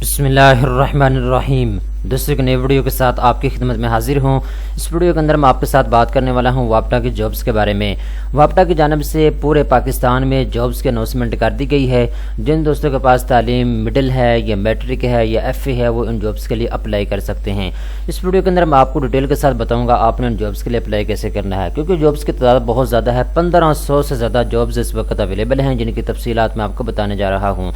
بسم اللہ الرحمن الرحیم۔ دوستوں، نئے ویڈیو کے ساتھ آپ کی خدمت میں حاضر ہوں۔ اس ویڈیو کے اندر میں آپ کے ساتھ بات کرنے والا ہوں واپڈا کی جابز کے بارے میں۔ واپڈا کی جانب سے پورے پاکستان میں جابز کی اناؤنسمنٹ کر دی گئی ہے۔ جن دوستوں کے پاس تعلیم مڈل ہے یا میٹرک ہے یا ایف اے ہے وہ ان جابز کے لیے اپلائی کر سکتے ہیں۔ اس ویڈیو کے اندر میں آپ کو ڈیٹیل کے ساتھ بتاؤں گا آپ نے ان جابز کے لیے اپلائی کیسے کرنا ہے، کیونکہ جابز کی تعداد بہت زیادہ ہے۔ 1500 سے زیادہ جابز اس وقت اویلیبل ہیں، جن کی تفصیلات میں آپ کو بتانے جا رہا ہوں۔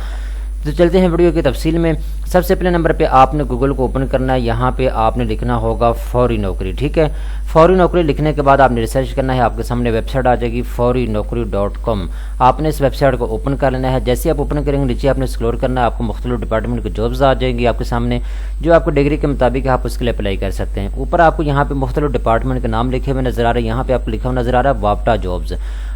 تو چلتے ہیں ویڈیو کی تفصیل میں۔ سب سے پہلے نمبر پہ آپ نے گوگل کو اوپن کرنا ہے۔ یہاں پہ آپ نے لکھنا ہوگا فوری نوکری، ٹھیک ہے۔ فوری نوکری لکھنے کے بعد آپ نے ریسرچ کرنا ہے، آپ کے سامنے ویب سائٹ آ جائے گی forinokri.com۔ آپ نے اس ویب سائٹ کو اوپن کر لینا ہے۔ جیسے آپ اوپن کریں گے نیچے آپ نے اسکرول کرنا ہے، آپ کو مختلف ڈپارٹمنٹ کی جابز آ جائیں گی آپ کے سامنے، جو آپ کو ڈگری کے مطابق آپ اس کے لیے اپلائی کر سکتے ہیں۔ اوپر آپ کو یہاں پہ مختلف ڈپارٹمنٹ کے نام لکھے ہوئے نظر آ رہے ہیں۔ یہاں پہ آپ کو لکھا ہوا نظر آ رہا ہے واپڈا جابز۔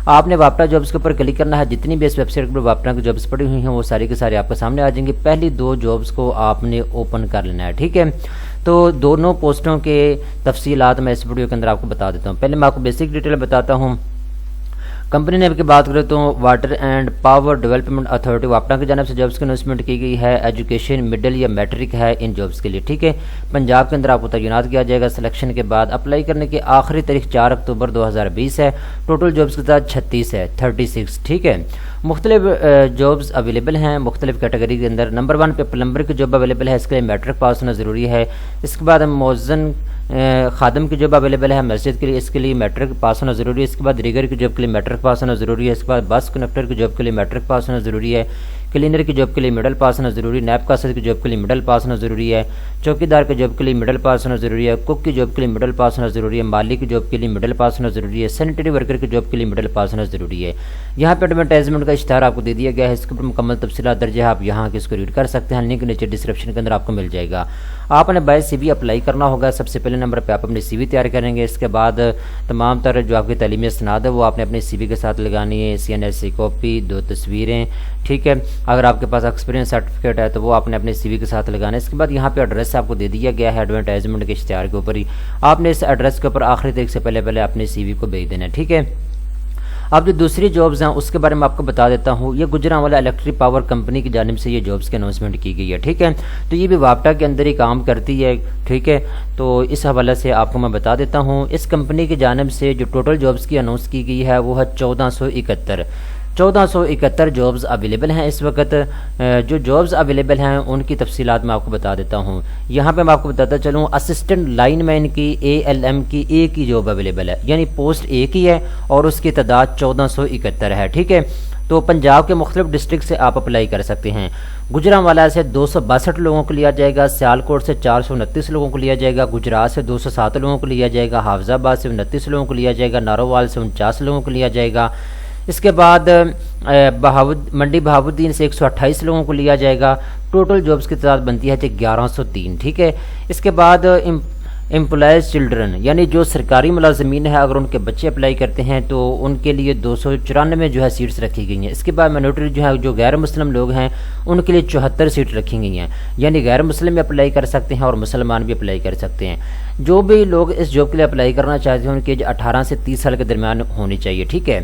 آپ نے واپڈا جابز کے اوپر کلک کرنا ہے۔ جتنی بھی اس ویب سائٹ پر واپڈا کی جابز پڑی ہوئی ہیں وہ ساری کے سارے آپ کے سامنے آ جائیں گے۔ پہلی 2 جابز کو آپ نے اوپن کر لینا ہے، ٹھیک ہے۔ تو دونوں پوسٹوں کے تفصیلات میں اس ویڈیو کے اندر آپ کو بتا دیتا ہوں۔ پہلے میں آپ کو بیسک ڈیٹیل بتاتا ہوں۔ کمپنی نیم کی بات کریں تو water and power development authority واپڈا کی جانب سے جابز کی اناؤنسمنٹ کی گئی ہے۔ ایجوکیشن مڈل یا میٹرک ہے ان جابز کے لیے، ٹھیک ہے۔ پنجاب کے اندر آپ کو تعینات کیا جائے گا۔ سلیکشن کے بعد اپلائی کرنے کی آخری تاریخ 4 اکتوبر 2020 ہے۔ ٹوٹل جابز کی تعداد 36 ہے، 36، ٹھیک ہے۔ مختلف جابز اویلیبل ہیں مختلف کیٹیگری کے اندر۔ نمبر 1 پہ پلمبر کی جاب اویلیبل ہے، اس کے لیے میٹرک پاس ہونا ضروری ہے۔ اس کے بعد مؤذن خادم کی جاب اویلیبل ہے مسجد کے لیے، اس کے لیے میٹرک پاس ہونا ضروری ہے۔ اس کے بعد ریگر کی جاب کے لیے میٹرک پاس ہونا ضروری ہے۔ اس کے بعد بس کنڈکٹر کی جاب کے لیے میٹرک پاس ہونا ضروری ہے۔ کلینر کی جاب کے لیے مڈل پاس ہونا ضروری ہے۔ نیب کاسر کی جاب کے لیے مڈل پاس ہونا ضروری ہے۔ چوکیدار کی جاب کے لیے مڈل پاس ہونا ضروری ہے۔ کک کی جاب کے لیے مڈل پاس ہونا ضروری ہے۔ مالی کی جاب کے لیے مڈل پاس ہونا ضروری ہے۔ سینیٹری ورکر کی جاب کے لیے مڈل پاس ہونا ضروری ہے۔ یہاں پہ ایڈورٹائزمنٹ کا اشتہار آپ کو دے دیا گیا ہے، اس کے اوپر مکمل تفصیلات درج ہے، آپ یہاں کے اس کو ریڈ کر سکتے ہیں۔ لنک نیچے ڈسکرپشن کے اندر آپ کو مل جائے گا۔ آپ نے بائی سی وی اپلائی کرنا ہوگا۔ سب سے پہلے نمبر پہ آپ اپنی سی وی تیار کریں گے۔ اس کے بعد تمام تر جو آپ کی تعلیمی اسناد ہے وہ آپ نے اپنے سی وی کے ساتھ لگانی ہے۔ CNS کی کاپی، 2 تصویریں، ٹھیک ہے۔ اگر آپ کے پاس ایکسپیرینس سرٹیفکیٹ ہے تو وہ آپ نے اپنے سی وی کے ساتھ لگانا ہے۔ اس کے بعد یہاں پہ ایڈریس آپ کو دے دیا گیا ہے ایڈورٹائزمنٹ کے اشتہار کے اوپر ہی۔ آپ نے اس ایڈریس کے اوپر آخری تاریخ سے پہلے اپنے سی وی کو بھیج دینا ہے، ٹھیک ہے۔ اب جو دوسری جابز ہیں اس کے بارے میں آپ کو بتا دیتا ہوں۔ یہ گجرانوالا الیکٹرک پاور کمپنی کی جانب سے یہ جابز کی اناؤنسمنٹ کی گئی ہے، ٹھیک ہے۔ تو یہ بھی واپڈا کے اندر ہی کام کرتی ہے، ٹھیک ہے۔ تو اس حوالے سے آپ کو میں بتا دیتا ہوں، اس کمپنی کی جانب سے جو ٹوٹل جابز کی اناؤنس کی گئی ہے وہ ہے 1471 جابز اویلیبل ہیں اس وقت۔ جو جابز اویلیبل ہیں ان کی تفصیلات میں آپ کو بتا دیتا ہوں۔ یہاں پہ میں آپ کو بتاتا چلوں، اسسٹنٹ لائن مین کی ALM کی ایک ہی جاب اویلیبل ہے، یعنی پوسٹ ایک ہی ہے اور اس کی تعداد 1471 ہے، ٹھیک ہے۔ تو پنجاب کے مختلف ڈسٹرکٹ سے آپ اپلائی کر سکتے ہیں۔ گجرانوالا سے 262 لوگوں کو لیا جائے گا۔ سیالکوٹ سے 429 لوگوں کو لیا جائے گا۔ گجرات سے 207 لوگوں کو لیا جائے گا۔ حافظ آباد سے 29 لوگوں کو لیا جائے گا۔ نارووال سے 49 لوگوں کو لیا جائے گا۔ اس کے بعد منڈی بہاؤالدین سے 128 لوگوں کو لیا جائے گا۔ ٹوٹل جابز کی تعداد بنتی ہے 1103، ٹھیک ہے۔ اس کے بعد امپلائز چلڈرن، یعنی جو سرکاری ملازمین ہیں اگر ان کے بچے اپلائی کرتے ہیں تو ان کے لیے 294 جو ہے سیٹس رکھی گئی ہیں۔ اس کے بعد مائنورٹی جو ہے جو غیر مسلم لوگ ہیں ان کے لیے 74 سیٹ رکھی گئی ہیں، یعنی غیر مسلم بھی اپلائی کر سکتے ہیں اور مسلمان بھی اپلائی کر سکتے ہیں۔ جو بھی لوگ اس جاب کے لیے اپلائی کرنا چاہتے ہیں ان کی ایج 18 سے 30 سال کے درمیان ہونی چاہیے، ٹھیک ہے۔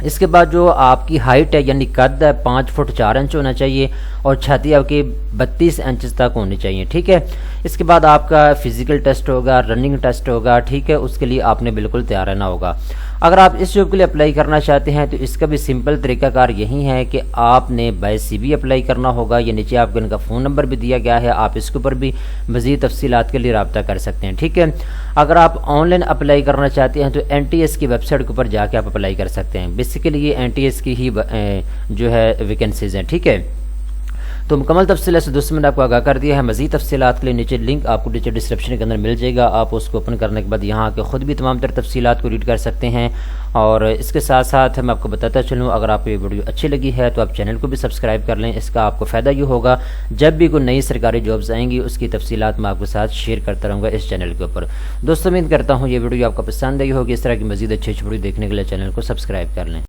اس کے بعد جو آپ کی ہائٹ ہے یعنی قد ہے 5 فٹ 4 انچ ہونا چاہیے اور چھاتی آپ کی 32 انچ تک ہونی چاہیے، ٹھیک ہے۔ اس کے بعد آپ کا فزیکل ٹیسٹ ہوگا، رننگ ٹیسٹ ہوگا، ٹھیک ہے۔ اس کے لیے آپ نے بالکل تیار رہنا ہوگا۔ اگر آپ اس جاب کے لیے اپلائی کرنا چاہتے ہیں تو اس کا بھی سمپل طریقہ کار یہی ہے کہ آپ نے بائی سی وی اپلائی کرنا ہوگا۔ یہ نیچے آپ کو ان کا فون نمبر بھی دیا گیا ہے، آپ اس کے اوپر بھی مزید تفصیلات کے لیے رابطہ کر سکتے ہیں، ٹھیک ہے۔ اگر آپ آن لائن اپلائی کرنا چاہتے ہیں تو NTS کی ویب سائٹ کے اوپر جا کے آپ اپلائی کر سکتے ہیں۔ بیسیکلی یہ NTS کی ہی جو ہے ویکنسیز ہیں، ٹھیک ہے۔ تو مکمل تفصیل سے دوستوں میں نے آپ کو آگاہ کر دیا ہے۔ مزید تفصیلات کے لیے نیچے لنک آپ کو نیچے ڈسکرپشن کے اندر مل جائے گا، آپ اس کو اوپن کرنے کے بعد یہاں کے خود بھی تمام تر تفصیلات کو ریڈ کر سکتے ہیں۔ اور اس کے ساتھ ساتھ میں آپ کو بتاتا چلوں، اگر آپ کو یہ ویڈیو اچھی لگی ہے تو آپ چینل کو بھی سبسکرائب کر لیں۔ اس کا آپ کو فائدہ یہ ہوگا جب بھی کوئی نئی سرکاری جابز آئیں گی اس کی تفصیلات میں آپ کے ساتھ شیئر کرتا رہوں گا اس چینل کے اوپر۔ دوستوں امید کرتا ہوں یہ ویڈیو آپ کو پسند آئی ہوگی۔ اس طرح کی مزید اچھی ویڈیو دیکھنے کے لیے چینل کو سبسکرائب کر لیں۔